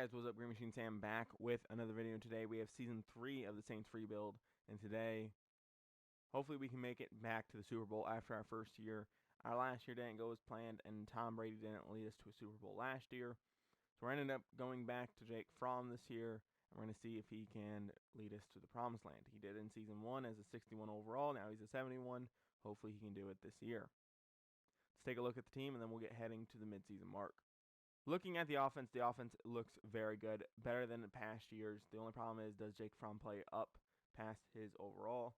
guys, what's up? GreenMachineSam back with another video. Today we have Season 3 of the Saints rebuild, and today, hopefully we can make it back to the Super Bowl after our first year. Our last year didn't go as planned, and Tom Brady didn't lead us to a Super Bowl last year. So we're ended up going back to Jake Fromm this year, and we're going to see if he can lead us to the Promised Land. He did in Season 1 as a 61 overall, now he's a 71. Hopefully he can do it this year. Let's take a look at the team, and then we'll get heading to the midseason mark. Looking at the offense looks very good, better than in past years. The only problem is, does Jake Fromm play up past his overall?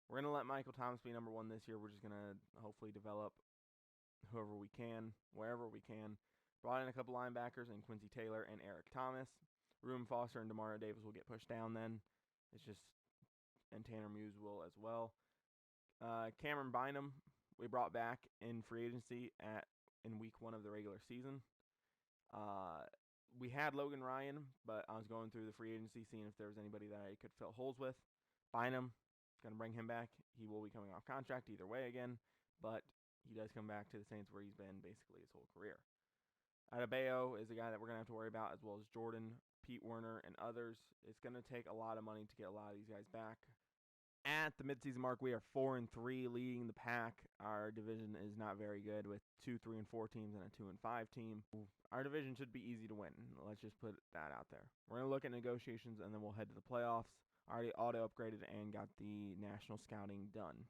We're going to let Michael Thomas be number 1 this year. We're just going to hopefully develop whoever we can, wherever we can. Brought in a couple linebackers in Quincy Taylor and Eric Thomas. Reuben Foster and Demario Davis will get pushed down then. And Tanner Muse will as well. Cameron Bynum, we brought back in free agency in week 1 of the regular season. We had Logan Ryan, but I was going through the free agency, seeing if there was anybody that I could fill holes with. Bynum, going to bring him back. He will be coming off contract either way again, but he does come back to the Saints where he's been basically his whole career. Adebayo is a guy that we're going to have to worry about, as well as Jordan, Pete Werner, and others. It's going to take a lot of money to get a lot of these guys back. At the midseason mark, we are 4-3, leading the pack. Our division is not very good, with 2, 3, and 4 teams and a 2 and 5 team. Our division should be easy to win. Let's just put that out there. We're going to look at negotiations, and then we'll head to the playoffs. I already auto-upgraded and got the national scouting done.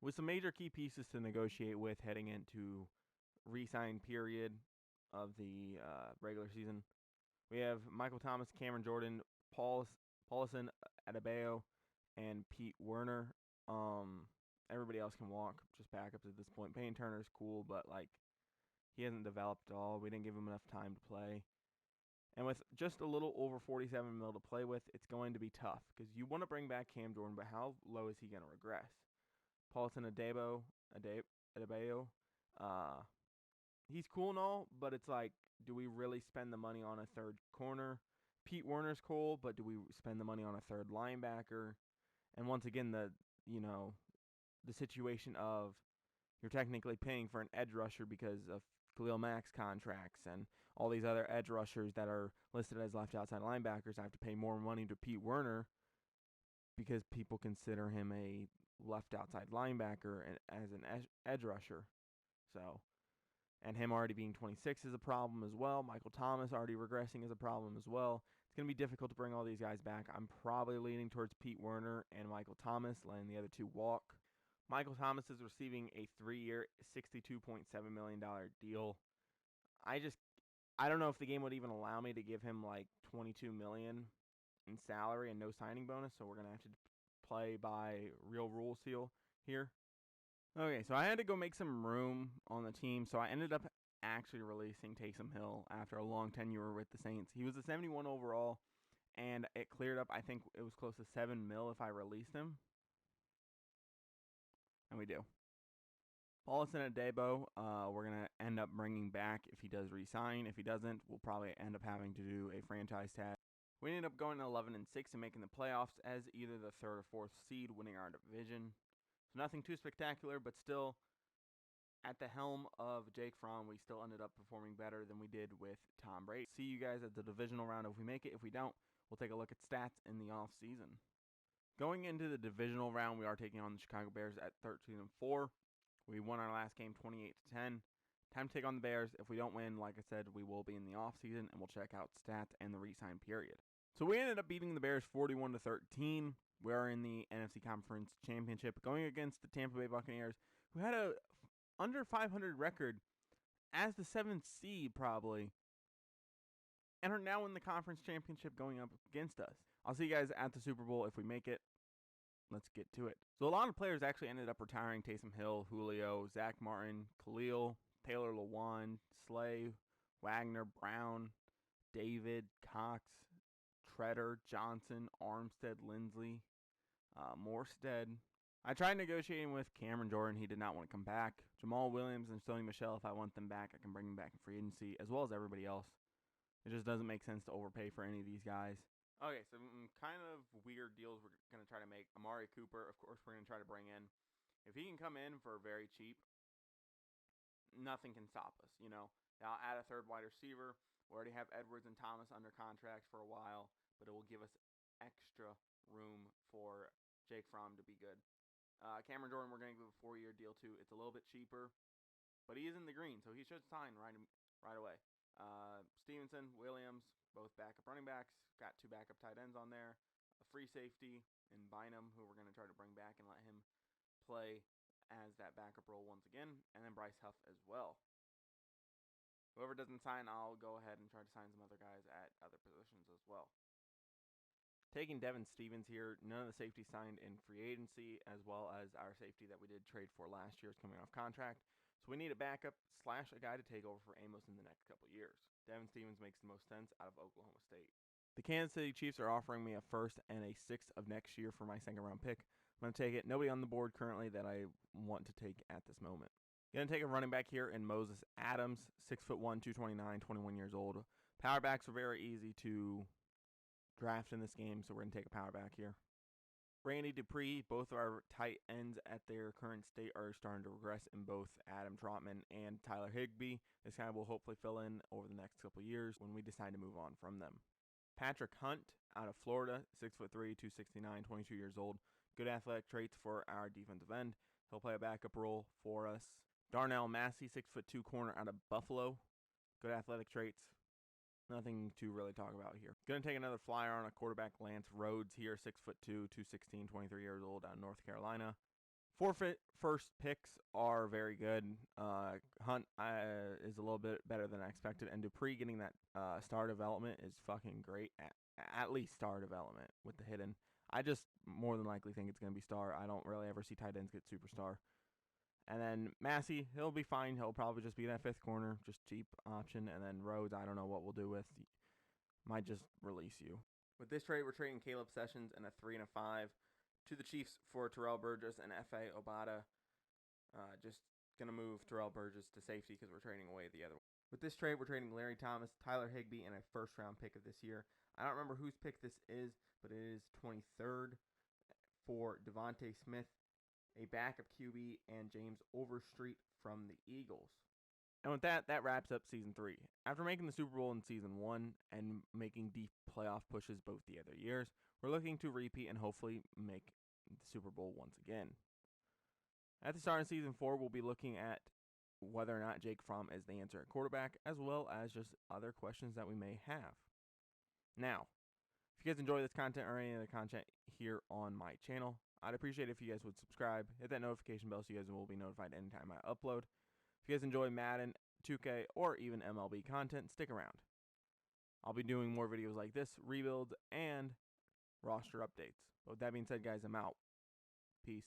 With some major key pieces to negotiate with heading into re-sign period of the regular season, we have Michael Thomas, Cameron Jordan, Paulson, Adebayo, and Pete Werner. Everybody else can walk, just backups at this point. Payne Turner's cool, but he hasn't developed at all. We didn't give him enough time to play. And with just a little over 47 mil to play with, it's going to be tough, because you want to bring back Cam Jordan, but how low is he going to regress? Paulson Adebayo, he's cool and all, but it's like, do we really spend the money on a third corner? Pete Werner's cool, but do we spend the money on a third linebacker? And once again, the situation of you're technically paying for an edge rusher because of Khalil Mack's contracts and all these other edge rushers that are listed as left outside linebackers. I have to pay more money to Pete Werner because people consider him a left outside linebacker and as an edge rusher. And him already being 26 is a problem as well. Michael Thomas already regressing is a problem as well. It's going to be difficult to bring all these guys back. I'm probably leaning towards Pete Werner and Michael Thomas, letting the other two walk. Michael Thomas is receiving a 3-year, $62.7 million deal. I don't know if the game would even allow me to give him like $22 million in salary and no signing bonus, so we're going to have to play by real rules here. Okay, so I had to go make some room on the team, so I ended up actually releasing Taysom Hill after a long tenure with the Saints. He was a 71 overall, and it cleared up. I think it was close to $7 million if I released him. And we do. Paulson and Adebayo, we're going to end up bringing back if he does re-sign. If he doesn't, we'll probably end up having to do a franchise tag. We ended up going 11-6 and making the playoffs as either the 3rd or 4th seed, winning our division. So nothing too spectacular, but still, at the helm of Jake Fromm, we still ended up performing better than we did with Tom Brady. See you guys at the divisional round if we make it. If we don't, we'll take a look at stats in the offseason. Going into the divisional round, we are taking on the Chicago Bears at 13-4. We won our last game 28-10. Time to take on the Bears. If we don't win, like I said, we will be in the offseason, and we'll check out stats and the re-sign period. So we ended up beating the Bears 41-13. We are in the NFC Conference Championship, going against the Tampa Bay Buccaneers, who had a under 500 record as the 7th seed probably, and are now in the Conference Championship going up against us. I'll see you guys at the Super Bowl if we make it. Let's get to it. So a lot of players actually ended up retiring. Taysom Hill, Julio, Zach Martin, Khalil, Taylor Lewan, Slay, Wagner, Brown, David, Cox, Treader, Johnson, Armstead, Lindsley, Morstead. I tried negotiating with Cameron Jordan. He did not want to come back. Jamal Williams and Sony Michel, if I want them back, I can bring them back in free agency, as well as everybody else. It just doesn't make sense to overpay for any of these guys. Okay, some kind of weird deals we're going to try to make. Amari Cooper, of course, we're going to try to bring in. If he can come in for very cheap, nothing can stop us, you know. I'll add a third wide receiver. We already have Edwards and Thomas under contract for a while, but it will give us extra room for Jake Fromm to be good. Cameron Jordan, we're going to give a 4-year deal to. It's a little bit cheaper, but he is in the green, so he should sign right away. Stevenson, Williams, both backup running backs. Got 2 backup tight ends on there. A free safety in Bynum, who we're going to try to bring back and let him play as that backup role once again. And then Bryce Huff as well. Whoever doesn't sign, I'll go ahead and try to sign some other guys at other positions as well. Taking Devin Stevens here, none of the safety signed in free agency, as well as our safety that we did trade for last year is coming off contract. So we need a backup / a guy to take over for Amos in the next couple years. Devin Stevens makes the most sense out of Oklahoma State. The Kansas City Chiefs are offering me a 1st and a 6th of next year for my 2nd round pick. I'm going to take it. Nobody on the board currently that I want to take at this moment. Going to take a running back here in Moses Adams, 6'1", 229, 21 years old. Power backs are very easy to draft in this game, so we're going to take a power back here. Randy Dupree, both of our tight ends at their current state are starting to regress in both Adam Trotman and Tyler Higbee. This guy will hopefully fill in over the next couple years when we decide to move on from them. Patrick Hunt out of Florida, 6'3", 269, 22 years old. Good athletic traits for our defensive end. He'll play a backup role for us. Darnell Massey, 6'2", corner out of Buffalo. Good athletic traits. Nothing to really talk about here. Going to take another flyer on a quarterback, Lance Rhodes here, 6'2", 216, 23 years old out of North Carolina. 4 first picks are very good. Hunt is a little bit better than I expected, and Dupree getting that star development is fucking great. At least star development with the hidden. I just more than likely think it's going to be star. I don't really ever see tight ends get superstar. And then Massey, he'll be fine. He'll probably just be that 5th corner, just cheap option. And then Rhodes, I don't know what we'll do with. Might just release you. With this trade, we're trading Caleb Sessions and a 3 and a 5 to the Chiefs for Terrell Burgess and F.A. Obata. Just going to move Terrell Burgess to safety because we're trading away the other one. With this trade, we're trading Larry Thomas, Tyler Higbee, and a 1st round pick of this year. I don't remember whose pick this is, but it is 23rd for Devontae Smith, a backup QB, and James Overstreet from the Eagles. And with that, that wraps up Season 3. After making the Super Bowl in Season 1 and making deep playoff pushes both the other years, we're looking to repeat and hopefully make the Super Bowl once again. At the start of Season 4, we'll be looking at whether or not Jake Fromm is the answer at quarterback, as well as just other questions that we may have. Now, if you guys enjoy this content or any other content here on my channel, I'd appreciate it if you guys would subscribe, hit that notification bell so you guys will be notified anytime I upload. If you guys enjoy Madden, 2K, or even MLB content, stick around. I'll be doing more videos like this, rebuilds, and roster updates. But with that being said, guys, I'm out. Peace.